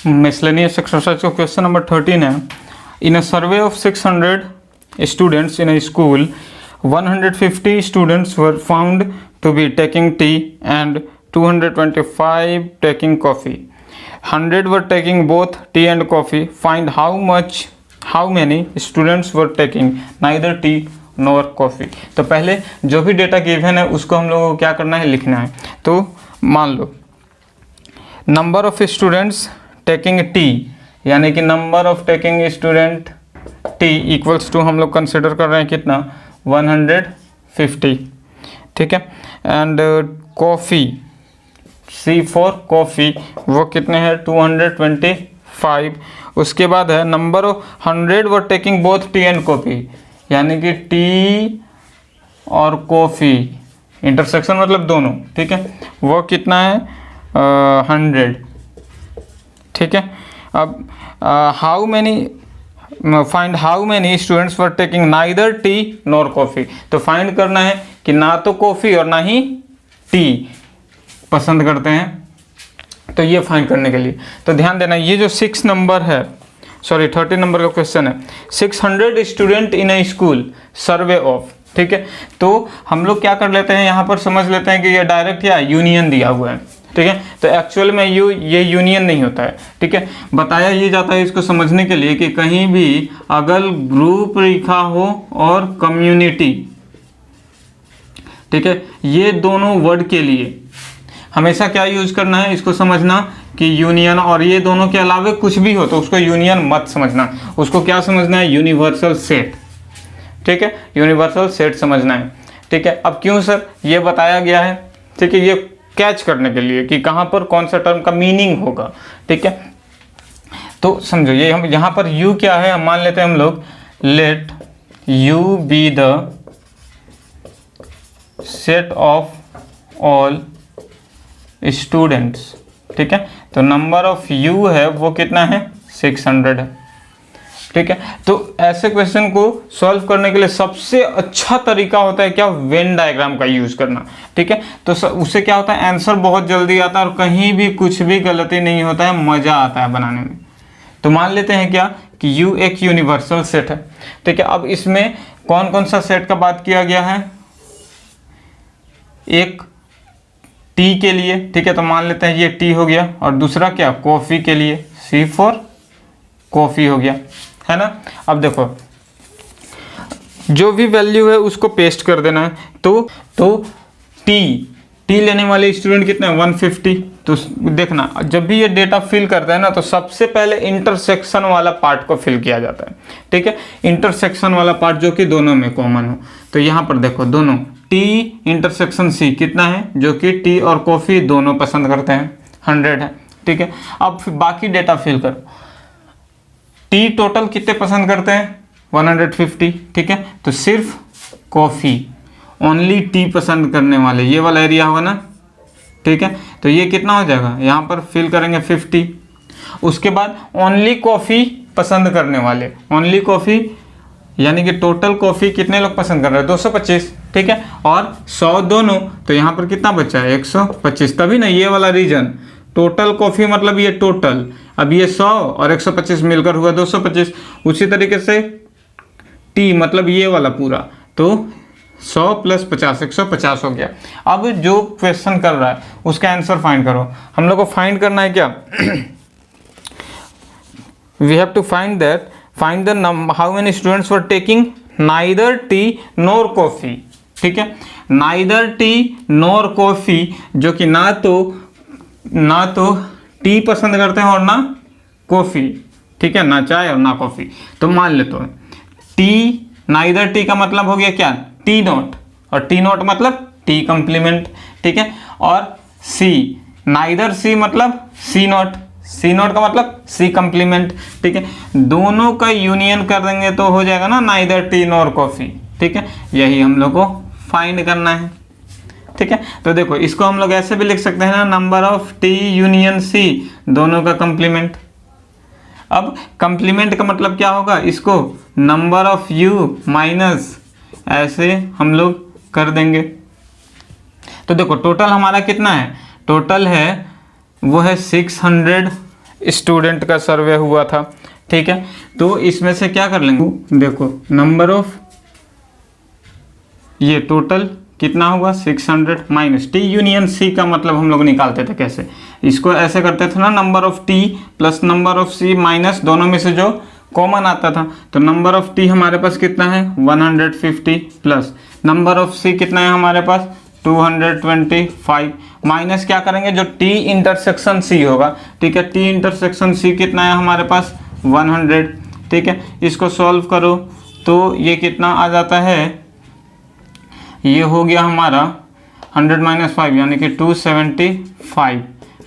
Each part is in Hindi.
मिसलेनियस एक्सरसाइज का क्वेश्चन नंबर 13 है। In a survey of 600 students in a school 150 students were found to be taking tea and 225 taking coffee. 100 were taking both tea and coffee. Find how many students were taking neither tea nor coffee. तो पहले जो भी डेटा गिवन है उसको हम लोगों को क्या करना है, लिखना है। तो मान लो number of students taking tea, यानी कि number of taking student tea equals to हम लोग कंसिडर कर रहे हैं कितना, 150, ठीक है। And coffee, C for coffee, वो कितने हैं, 225। उसके बाद है number of 100 were taking both tea and coffee, यानी कि टी और कॉफ़ी इंटरसेक्शन मतलब दोनों, ठीक है, वो कितना है 100, ठीक है। अब find how many students were taking neither tea nor coffee, तो फाइंड करना है कि ना तो कॉफ़ी और ना ही टी पसंद करते हैं। तो ये फाइंड करने के लिए तो ध्यान देना, ये जो 6 नंबर है, सॉरी 30 नंबर का क्वेश्चन है, 600 student in A school survey of, ठीक है। तो हम लोग क्या कर लेते हैं, यहाँ पर समझ लेते हैं कि ये डायरेक्ट क्या यूनियन दिया हुआ है, ठीक है। तो एक्चुअल में ये यूनियन नहीं होता है, ठीक है। बताया ये जाता है इसको समझने के लिए कि कहीं भी अगर ग्रुप लिखा हो और कम्युनिटी, ठीक है, ये दोनों वर्ड के लिए हमेशा क्या यूज करना है, इसको समझना कि यूनियन, और ये दोनों के अलावा कुछ भी हो तो उसको यूनियन मत समझना, उसको क्या समझना है, यूनिवर्सल सेट, ठीक है, यूनिवर्सल सेट समझना है, ठीक है। अब क्यों सर, ये बताया गया है, ठीक है, ये कैच करने के लिए कि कहाँ पर कौन सा टर्म का मीनिंग होगा, ठीक है। तो समझो ये हम यहाँ पर यू क्या है, हम मान लेते हैं हम लोग, let you be the set of all students, ठीक है। तो नंबर ऑफ यू है वो कितना है, 600 है, ठीक है। तो ऐसे क्वेश्चन को सॉल्व करने के लिए सबसे अच्छा तरीका होता है क्या, वेन डायग्राम का यूज करना, ठीक है। तो उससे क्या होता है, आंसर बहुत जल्दी आता है और कहीं भी कुछ भी गलती नहीं होता है, मजा आता है बनाने में। तो मान लेते हैं क्या कि यू एक यूनिवर्सल सेट है, ठीक है। अब इसमें कौन कौन सा सेट का बात किया गया है, एक टी के लिए, ठीक है, तो मान लेते हैं ये टी हो गया, और दूसरा क्या, कॉफ़ी के लिए, सी फॉर कॉफ़ी हो गया, है ना। अब देखो जो भी वैल्यू है उसको पेस्ट कर देना है। तो टी लेने वाले स्टूडेंट कितने हैं, 150। तो देखना जब भी ये डेटा फिल करता है ना, तो सबसे पहले इंटरसेक्शन वाला पार्ट को फिल किया जाता है, ठीक है, इंटरसेक्शन वाला पार्ट जो कि दोनों में कॉमन हो। तो यहाँ पर देखो दोनों टी इंटरसेक्शन सी कितना है, जो कि टी और कॉफ़ी दोनों पसंद करते हैं, 100 है, ठीक है। अब बाकी डेटा फिल करो, टी टोटल कितने पसंद करते हैं, 150, ठीक है। तो सिर्फ कॉफ़ी, ओनली टी पसंद करने वाले ये वाला एरिया होगा ना, ठीक है। तो ये कितना हो जाएगा, यहाँ पर फिल करेंगे 50। उसके बाद ओनली कॉफ़ी पसंद करने वाले, ओनली कॉफ़ी यानी कि टोटल कॉफ़ी कितने लोग पसंद कर रहे हैं, 225, ठीक है, और 100 दोनों, तो यहाँ पर कितना बचा है, 125। तभी ना ये वाला रीजन, टोटल कॉफ़ी मतलब ये टोटल, अब ये 100 और 125 मिलकर हुआ 225। उसी तरीके से टी मतलब ये वाला पूरा, तो 100 + 50 150 हो गया। अब जो क्वेश्चन कर रहा है उसका आंसर फाइंड करो। हम लोग को फाइंड करना है क्या, we have to find the how many students were taking neither tea nor coffee, ठीक है, नाइदर टी नॉर कॉफ़ी, जो कि ना तो टी पसंद करते हैं और ना कॉफ़ी, ठीक है, ना चाय और ना कॉफ़ी। तो मान लेते हैं टी, नाइदर टी का मतलब हो गया क्या, टी नॉट, और टी नॉट मतलब टी कम्प्लीमेंट, ठीक है। और सी, नाइदर सी मतलब सी नॉट, सी नॉट का मतलब सी कम्प्लीमेंट, ठीक है। दोनों का यूनियन कर देंगे तो हो जाएगा ना नाइदर टी नॉर कॉफ़ी, ठीक है। यही हम लोग को फाइंड करना है, ठीक है। तो देखो इसको हम लोग ऐसे भी लिख सकते हैं ना, number of T union C, दोनों का कम्प्लीमेंट। अब कम्प्लीमेंट का मतलब क्या होगा, इसको नंबर ऑफ यू माइनस ऐसे हम लोग कर देंगे। तो देखो टोटल हमारा कितना है, टोटल है वो है 600 स्टूडेंट का सर्वे हुआ था, ठीक है। तो इसमें से क्या कर लेंगे, देखो नंबर ऑफ, ये टोटल कितना हुआ 600 माइनस टी यूनियन सी का मतलब हम लोग निकालते थे कैसे, इसको ऐसे करते थे ना, number of T plus number of C minus दोनों में से जो कॉमन आता था। तो नंबर ऑफ टी हमारे पास कितना है 150 प्लस नंबर ऑफ सी कितना है हमारे पास 225 माइनस क्या करेंगे जो टी इंटरसेक्शन सी होगा, ठीक है। टी इंटरसेक्शन सी कितना है हमारे पास 100, ठीक है। इसको सॉल्व करो तो ये कितना आ जाता है, ये हो गया हमारा 100 माइनस 5 यानी कि 275।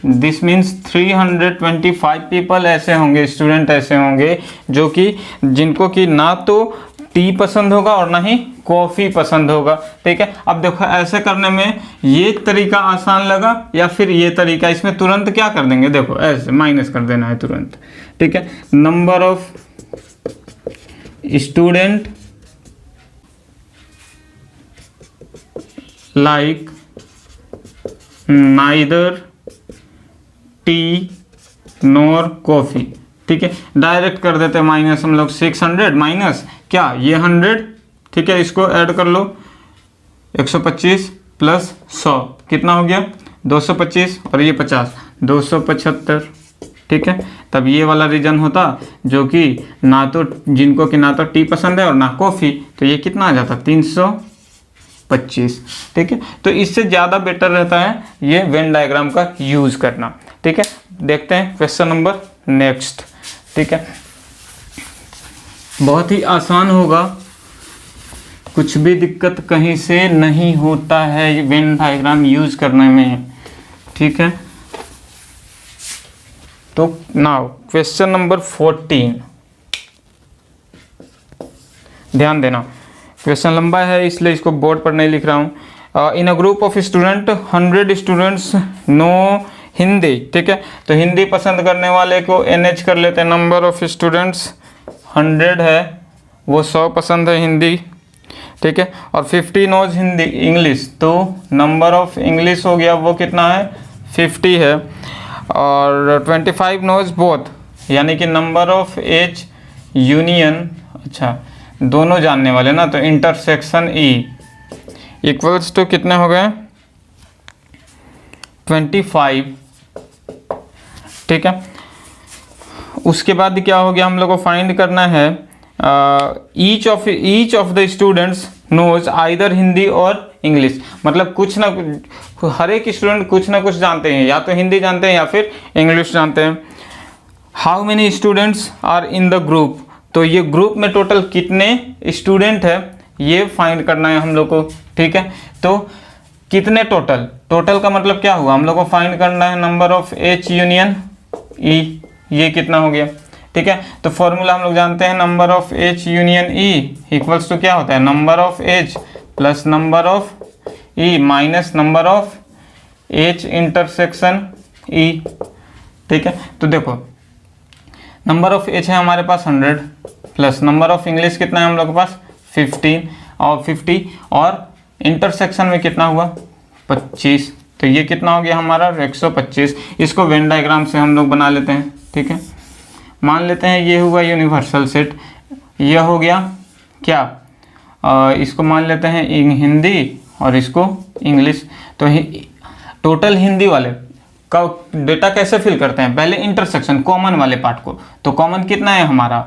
दिस मीन्स 325 पीपल ऐसे होंगे, स्टूडेंट ऐसे होंगे जो कि जिनको कि ना तो टी पसंद होगा और ना ही कॉफ़ी पसंद होगा, ठीक है। अब देखो ऐसे करने में ये तरीका आसान लगा या फिर ये तरीका, इसमें तुरंत क्या कर देंगे, देखो ऐसे माइनस कर देना है तुरंत, ठीक है। Number of student like neither tea nor coffee, ठीक है। डायरेक्ट कर देते हैं माइनस हम लोग 600 माइनस क्या ये 100, ठीक है। इसको ऐड कर लो 125 प्लस 100 कितना हो गया 225 और ये 50 275, ठीक है। तब ये वाला रीजन होता जो कि ना तो जिनको कि ना तो टी पसंद है और ना कॉफ़ी, तो ये कितना आ जाता 325, ठीक है। तो इससे ज़्यादा बेटर रहता है ये वेन डायग्राम का यूज़ करना, ठीक है। देखते हैं क्वेश्चन नंबर नेक्स्ट, ठीक है। बहुत ही आसान होगा, कुछ भी दिक्कत कहीं से नहीं होता है वेन डायग्राम यूज़ करने में, ठीक है। तो नाउ क्वेश्चन नंबर 14, ध्यान देना क्वेश्चन लंबा है इसलिए इसको बोर्ड पर नहीं लिख रहा हूँ। In a group of student 100 students know Hindi, ठीक है। तो हिंदी पसंद करने वाले को NH कर लेते हैं, नंबर ऑफ स्टूडेंट्स 100 है, वो 100 पसंद है हिंदी, ठीक है। और 50 नोज हिंदी इंग्लिश, तो नंबर ऑफ इंग्लिश हो गया वो कितना है 50 है। और 25 नोज बोथ यानी कि नंबर ऑफ एच यूनियन, अच्छा दोनों जानने वाले ना, तो इंटरसेक्शन ई इक्वल्स टू कितने हो गए 25, ठीक है। उसके बाद क्या हो गया, हम लोग को फाइंड करना है each of the students knows either Hindi और इंग्लिश, मतलब कुछ ना कुछ हर एक स्टूडेंट कुछ ना कुछ जानते हैं, या तो हिंदी जानते हैं या फिर इंग्लिश जानते हैं। How many students are in the group, तो ये ग्रुप में टोटल कितने स्टूडेंट है ये फाइंड करना है हम लोग को, ठीक है। तो कितने टोटल का मतलब क्या हुआ, हम लोग को फाइंड करना है नंबर ऑफ एच यूनियन ई, ये कितना हो गया, ठीक है। तो फॉर्मूला हम लोग जानते हैं number of H union E equals to क्या होता है number of H plus number of E minus number of H intersection E, ठीक है। तो देखो नंबर ऑफ एच है हमारे पास 100 प्लस नंबर ऑफ इंग्लिश कितना है हम लोग के पास 15 और 50 और इंटरसेक्शन में कितना हुआ 25, तो ये कितना हो गया हमारा 125। इसको वेन डायग्राम से हम लोग बना लेते हैं, ठीक है। मान लेते हैं ये हुआ यूनिवर्सल सेट, यह हो गया क्या इसको मान लेते हैं हिंदी और इसको इंग्लिश। तो टोटल हिंदी वाले का डेटा कैसे फिल करते हैं, पहले इंटरसेक्शन कॉमन वाले पार्ट को, तो कॉमन कितना है हमारा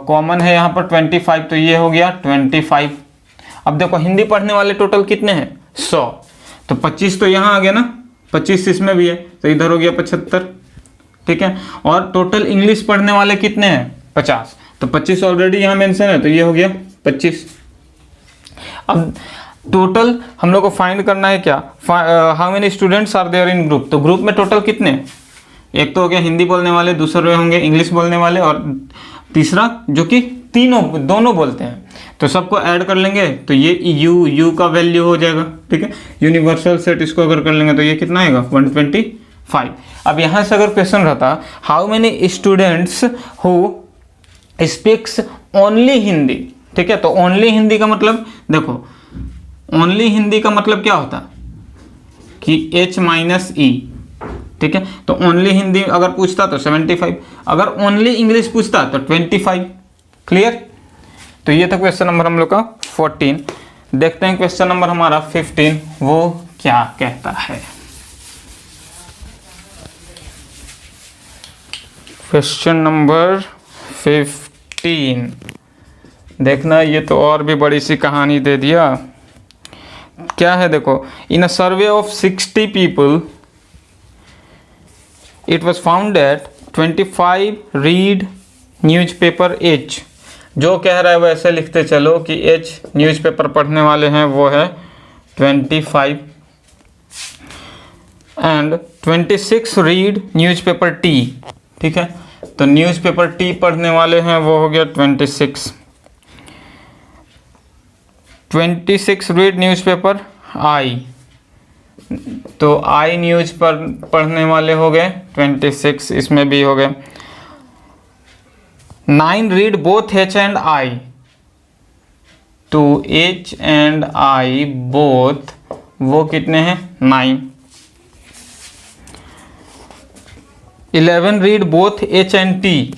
कॉमन है यहाँ पर 25, तो ये हो गया 25। अब देखो हिंदी पढ़ने वाले टोटल कितने हैं 100, तो 25 तो यहाँ आ गया ना, 25 इसमें भी है तो इधर हो गया 75, ठीक है। और टोटल इंग्लिश पढ़ने वाले कितने हैं 50, तो 25 ऑलरेडी यहाँ मेंशन है तो ये हो गया 25। अब टोटल हम लोग को फाइंड करना है क्या, how many students are there in group, तो ग्रुप में टोटल कितने, एक तो हो गया हिंदी बोलने वाले, दूसरे होंगे इंग्लिश बोलने वाले और तीसरा जो कि दोनों बोलते हैं, तो सबको ऐड कर लेंगे तो ये यू का वैल्यू हो जाएगा, ठीक है। यूनिवर्सल सेट इसको अगर कर लेंगे तो ये कितना आएगा 125। अब यहाँ से अगर क्वेश्चन रहता how many students who speaks only Hindi, ठीक है। तो ओनली हिंदी का मतलब देखो, ओनली हिंदी का मतलब क्या होता कि H माइनस ई, ठीक है। तो ओनली हिंदी अगर पूछता तो 75, अगर ओनली इंग्लिश पूछता तो 25। क्लियर। तो ये था क्वेश्चन नंबर हम लोग का 14। देखते हैं क्वेश्चन नंबर हमारा 15 वो क्या कहता है। क्वेश्चन नंबर 15 देखना, ये तो और भी बड़ी सी कहानी दे दिया। क्या है देखो, in a survey of 60 people it was found that 25 read newspaper H. जो कह रहा है वो ऐसे लिखते चलो कि एच न्यूज़पेपर पढ़ने वाले हैं वो है 25 एंड 26 रीड न्यूज़पेपर टी। ठीक है, तो न्यूज़पेपर टी पढ़ने वाले हैं वो हो गया 26। 26 रीड न्यूज़पेपर आई, तो आई न्यूज़ पर पढ़ने वाले हो गए 26, इसमें भी हो गए। 9 read both H and I, तो एच एंड आई बोथ वो कितने हैं 9। 11 read both H and T,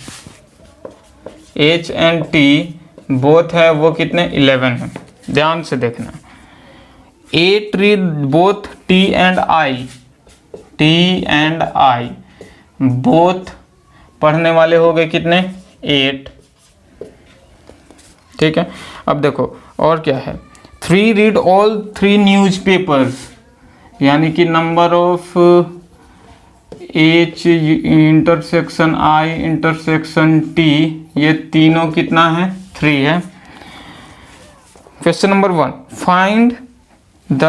H and T both है वो कितने 11 हैं, ध्यान से देखना। 8 read both tea and I, T and I both पढ़ने वाले हो गए कितने 8। ठीक है, अब देखो और क्या है। 3 रीड ऑल 3 न्यूज़पेपर्स, यानी कि number of H intersection I intersection T ये तीनों कितना है 3 है। Question number 1, find the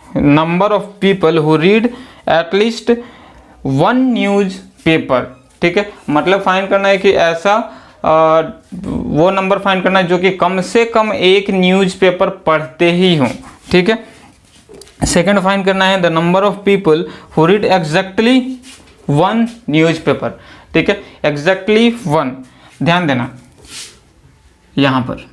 number of people who read at least 1 news paper. ठीक है, मतलब फाइंड करना है कि ऐसा वो नंबर फाइंड करना है जो कि कम से कम एक न्यूज़पेपर पढ़ते ही हों। ठीक है, सेकंड फाइंड करना है the number of people who read exactly 1 newspaper. ठीक है, एग्जैक्टली 1, ध्यान देना यहां पर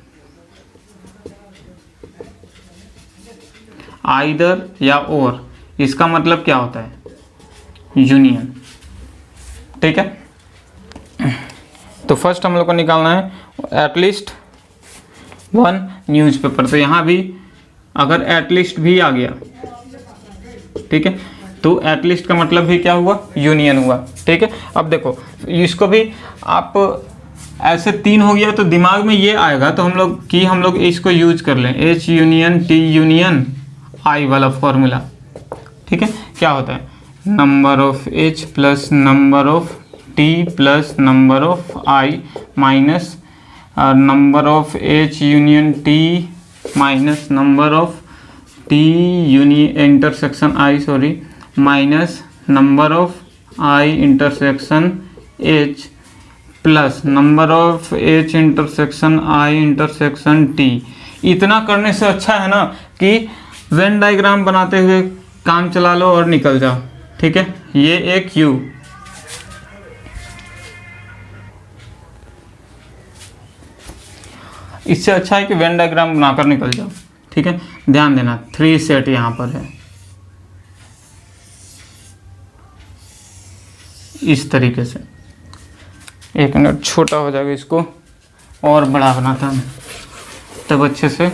आइदर या और, इसका मतलब क्या होता है यूनियन। ठीक है, तो फर्स्ट हम लोग को निकालना है एटलीस्ट 1 न्यूज़पेपर। तो यहाँ भी अगर एटलीस्ट भी आ गया, ठीक है, तो एटलीस्ट का मतलब भी क्या हुआ यूनियन हुआ। ठीक है, अब देखो इसको भी आप ऐसे 3 हो गया तो दिमाग में ये आएगा, तो हम लोग इसको यूज कर लें एच यूनियन टी यूनियन आई वाला फॉर्मूला। ठीक है, क्या होता है number of H plus number of T plus number of I minus number of H union T minus number of T union intersection I sorry minus number of I intersection H plus number of H intersection I intersection T. इतना करने से अच्छा है ना कि वेन डायग्राम बनाते हुए काम चला लो और निकल जाओ। ठीक है, ये एक यू, इससे अच्छा है कि वेन डायग्राम बनाकर निकल जाओ। ठीक है, ध्यान देना 3 सेट यहां पर है इस तरीके से। 1 मिनट छोटा हो जाएगा, इसको और बड़ा बनाता हूं तब अच्छे से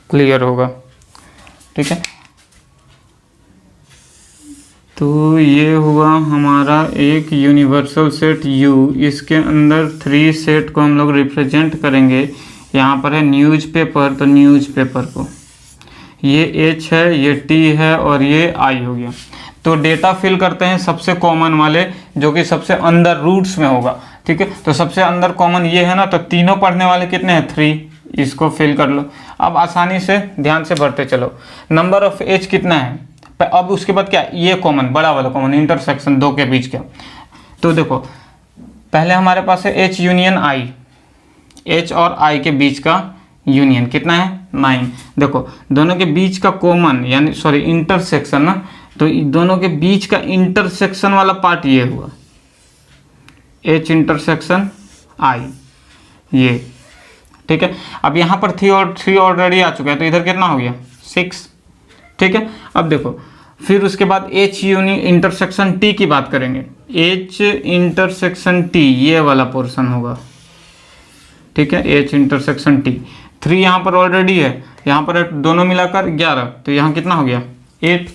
क्लियर होगा। ठीक है, तो ये हुआ हमारा एक यूनिवर्सल सेट U। इसके अंदर 3 सेट को हम लोग रिप्रेजेंट करेंगे। यहाँ पर है न्यूज़पेपर, तो न्यूज़पेपर को ये H है, ये T है और ये I हो गया। तो डेटा फिल करते हैं सबसे कॉमन वाले जो कि सबसे अंदर रूट्स में होगा। ठीक है, तो सबसे अंदर कॉमन ये है ना, तो तीनों पढ़ने वाले कितने हैं 3, इसको फिल कर लो। अब आसानी से ध्यान से भरते चलो। नंबर ऑफ एच कितना है, अब उसके बाद क्या ये कॉमन बड़ा वाला कॉमन इंटरसेक्शन 2 के बीच का। तो देखो पहले हमारे पास है एच यूनियन आई, एच और आई के बीच का यूनियन कितना है 9। देखो दोनों के बीच का कॉमन यानी सॉरी इंटरसेक्शन ना, तो दोनों के बीच का इंटरसेक्शन वाला पार्ट ये हुआ एच इंटरसेक्शन आई ये। ठीक है, अब यहाँ पर 3 ऑलरेडी आ चुका है, तो इधर कितना हो गया 6। ठीक है, अब देखो फिर उसके बाद H इंटरसेक्शन T की बात करेंगे। H इंटरसेक्शन T ये वाला पोर्शन होगा, ठीक है, H इंटरसेक्शन T। 3 यहाँ पर ऑलरेडी है, यहाँ पर दोनों मिलाकर 11, तो यहाँ कितना हो गया 8,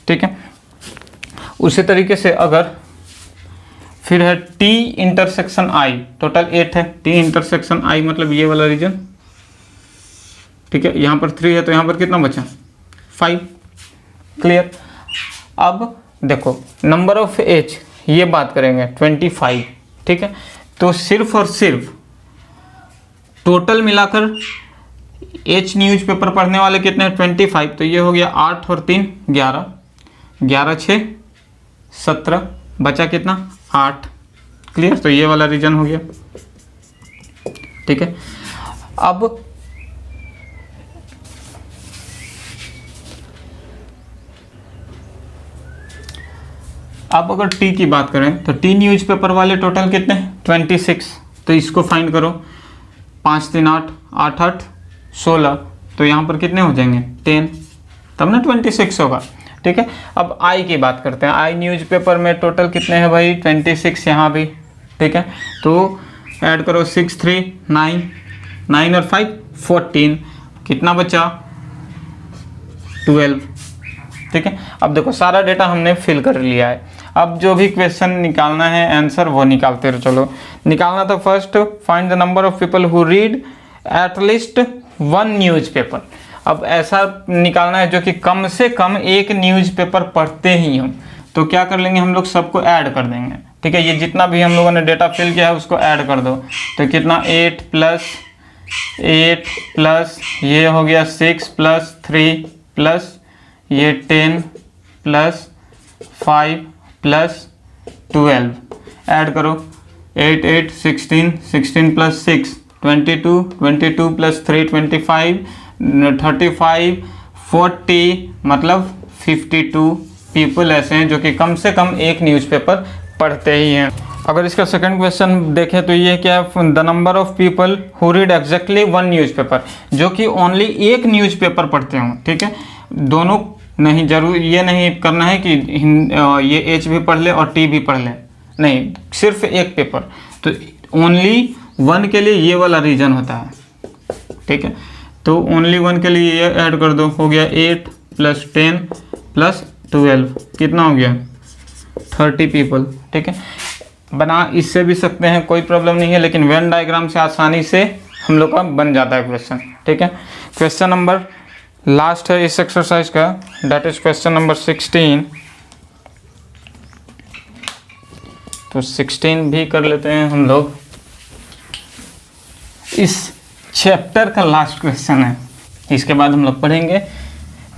ठीक है। उसी तरीके से अगर फिर है T इंटरसेक्शन I, टोटल 8 है, T इंटरसेक्शन I मतलब ये वाला रीजन, ठीक है। यहाँ पर 3 है तो यहाँ पर कितना बचा 5, क्लियर। अब देखो नंबर ऑफ H ये बात करेंगे 25, ठीक है। तो सिर्फ और सिर्फ टोटल मिलाकर H न्यूज़पेपर पढ़ने वाले कितने हैं 25, तो ये हो गया 8 और 3 11, 11 6 17, बचा कितना 8, क्लियर। तो ये वाला रीजन हो गया, ठीक है। अब अगर T की बात करें तो T न्यूज़पेपर वाले टोटल कितने हैं 26, तो इसको फाइंड करो। 5 3 8, 8 8 16, तो यहाँ पर कितने हो जाएंगे 10, तब ना 26 होगा, ठीक है। अब I की बात करते हैं। I न्यूज़पेपर में टोटल कितने हैं भाई 26, यहाँ भी, ठीक है। तो ऐड करो 6 3 9, 9 और 5 14, कितना बचा 12, ठीक है। अब देखो सारा डेटा हमने फिल कर लिया है। अब जो भी क्वेश्चन निकालना है आंसर वो निकालते रहो। चलो निकालना तो first find the number of people who read at least 1 newspaper. अब ऐसा निकालना है जो कि कम से कम एक न्यूज़पेपर पढ़ते ही हम, तो क्या कर लेंगे हम लोग सबको ऐड कर देंगे, ठीक है। ये जितना भी हम लोगों ने डेटा फिल किया है उसको ऐड कर दो, तो कितना 8 प्लस ये हो गया 6 प्लस 3 प्लस ये 10 प्लस 5 प्लस 12, ऐड करो 8 8 16, 16 प्लस 6 22, 22 प्लस 3 25, 35 40, मतलब 52 पीपल ऐसे हैं जो कि कम से कम एक न्यूज़पेपर पढ़ते ही हैं। अगर इसका सेकंड क्वेश्चन देखें तो ये क्या है, the number of people who read exactly 1 newspaper, जो कि ओनली एक न्यूज़पेपर पढ़ते हों, ठीक है। दोनों नहीं, जरूर ये नहीं करना है कि ये H भी पढ़ ले और T भी पढ़ ले, नहीं, सिर्फ एक पेपर। तो ओनली 1 के लिए ये वाला रीजन होता है, ठीक है। तो ओनली 1 के लिए ये ऐड कर दो, हो गया 8 प्लस 10 प्लस 12, कितना हो गया 30 पीपल, ठीक है। बना इससे भी सकते हैं, कोई प्रॉब्लम नहीं है, लेकिन वेन डायग्राम से आसानी से हम लोग का बन जाता है क्वेश्चन, ठीक है। क्वेश्चन नंबर लास्ट है इस एक्सरसाइज का, दैट इज क्वेश्चन नंबर 16। तो 16 भी कर लेते हैं हम लोग। इस चैप्टर का लास्ट क्वेश्चन है, इसके बाद हम लोग पढ़ेंगे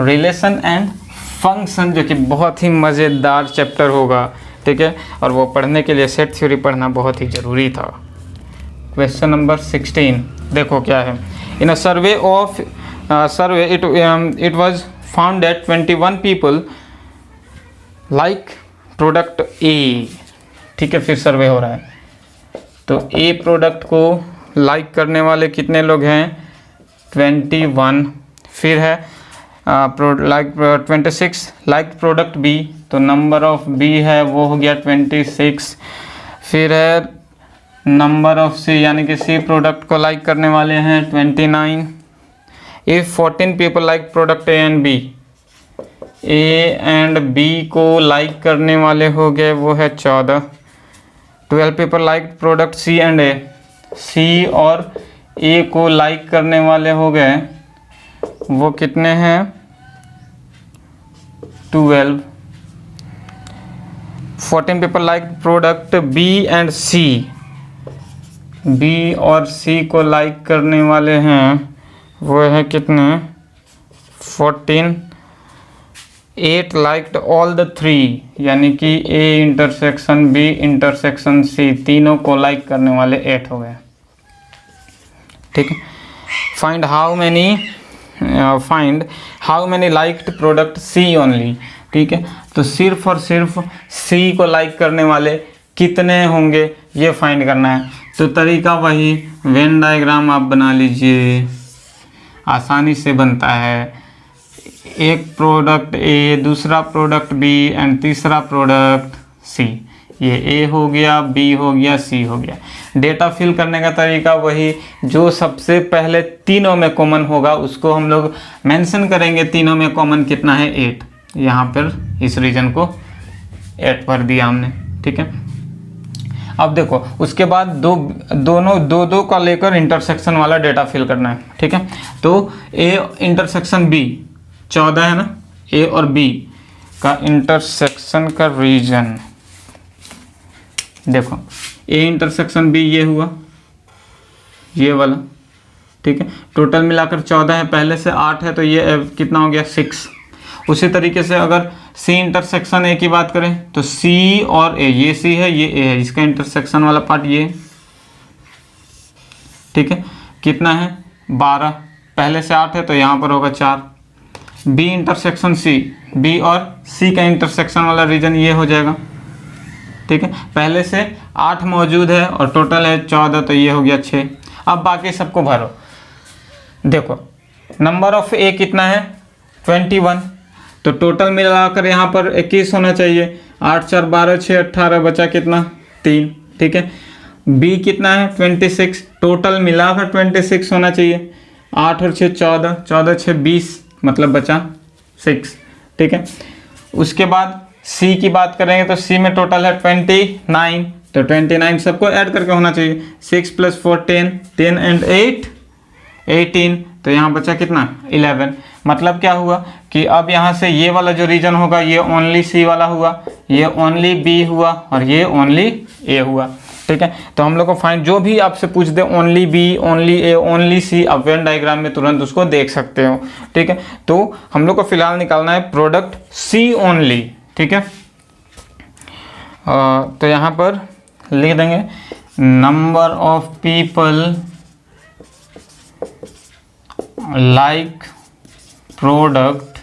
रिलेशन एंड फंक्शन, जो कि बहुत ही मज़ेदार चैप्टर होगा, ठीक है। और वो पढ़ने के लिए सेट थ्योरी पढ़ना बहुत ही ज़रूरी था। क्वेश्चन नंबर 16 देखो क्या है। In a survey of it was found that 21 people like product A, ठीक है। फिर सर्वे हो रहा है, तो A प्रोडक्ट को लाइक करने वाले कितने लोग हैं 21। फिर है 26 लाइक प्रोडक्ट B, तो नंबर ऑफ B है वो हो गया 26। फिर है नंबर ऑफ C, यानी कि C प्रोडक्ट को लाइक करने वाले हैं 29। If 14 people like product A and B, A and B को लाइक करने वाले हो गए वो है 14। 12 people like product C and A, C और A को लाइक करने वाले हो गए वो कितने हैं 12। 14 people like product B and C, B और C को लाइक करने वाले हैं वो है कितने 14। 8 लाइक्ड ऑल द 3, यानी कि A intersection B intersection C तीनों को लाइक करने वाले 8 हो गए, ठीक है। Find how many liked product C only, ठीक है। तो सिर्फ और सिर्फ C को लाइक करने वाले कितने होंगे ये फाइंड करना है। तो तरीका वही, वेन डायग्राम आप बना लीजिए, आसानी से बनता है। एक प्रोडक्ट ए, दूसरा प्रोडक्ट बी एंड तीसरा प्रोडक्ट सी। ये ए हो गया, बी हो गया, सी हो गया। डेटा फिल करने का तरीका वही, जो सबसे पहले तीनों में कॉमन होगा उसको हम लोग मेंशन करेंगे। तीनों में कॉमन कितना है? 8। यहाँ पर इस रीजन को 8 पर दिया हमने, ठीक है। अब देखो उसके बाद दोनों दो का लेकर इंटरसेक्शन वाला डेटा फिल करना है, ठीक है। तो ए इंटरसेक्शन बी 14 है ना, ए और बी का इंटरसेक्शन का रीजन देखो, ए इंटरसेक्शन बी ये हुआ, ये वाला, ठीक है। टोटल मिलाकर 14 है, पहले से 8 है, तो ये कितना हो गया? 6। उसी तरीके से अगर सी इंटरसेक्शन ए की बात करें तो सी और ए, ये सी है, ये ए है, इसका इंटरसेक्शन वाला पार्ट ये, ठीक है। कितना है? 12। पहले से 8 है तो यहाँ पर होगा 4। बी इंटरसेक्शन सी, बी और सी का इंटरसेक्शन वाला रीजन ये हो जाएगा, ठीक है। पहले से 8 मौजूद है और टोटल है 14, तो ये हो गया 6। अब बाकी सबको भरो। देखो नंबर ऑफ ए कितना है? 21। तो टोटल मिलाकर यहाँ पर 21 होना चाहिए। 8 4 12 6 18 बचा कितना? 3, ठीक है। बी कितना है? 26। टोटल मिलाकर 26 होना चाहिए। 8 और 6 14, 14 6 20, मतलब बचा 6, ठीक है। उसके बाद सी की बात करेंगे तो सी में टोटल है 29, तो 29 सबको ऐड करके होना चाहिए। 6 + 4 10, 10 and 8 18, तो यहाँ बचा कितना? 11। मतलब क्या हुआ कि अब यहाँ से ये वाला जो रीजन होगा ये ओनली सी वाला हुआ, ये ओनली बी हुआ और ये ओनली ए हुआ, ठीक है। तो हम लोग को फाइंड, जो भी आपसे पूछ दे only B, only A, only C, आप वेन डायग्राम में तुरंत उसको देख सकते हो, ठीक है। तो हम लोग को फिलहाल निकालना है प्रोडक्ट सी ओनली, ठीक है। तो यहाँ पर लिख देंगे number of people like product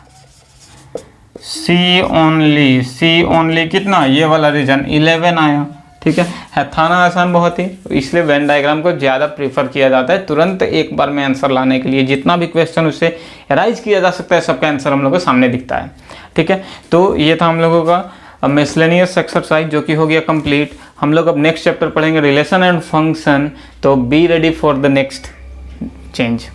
C only. C only कितना? ये वाला रीजन 11 आया, ठीक है। था ना आसान बहुत ही, इसलिए वेन डायग्राम को ज़्यादा प्रीफर किया जाता है तुरंत एक बार में आंसर लाने के लिए। जितना भी क्वेश्चन उससे राइज किया जा सकता है सबका आंसर हम लोग को सामने दिखता है, ठीक है। तो ये था हम लोगों का मिसलेनियस एक्सरसाइज जो कि हो गया कंप्लीट। हम लोग अब नेक्स्ट चैप्टर पढ़ेंगे रिलेशन एंड फंक्शन, तो be ready for the next change.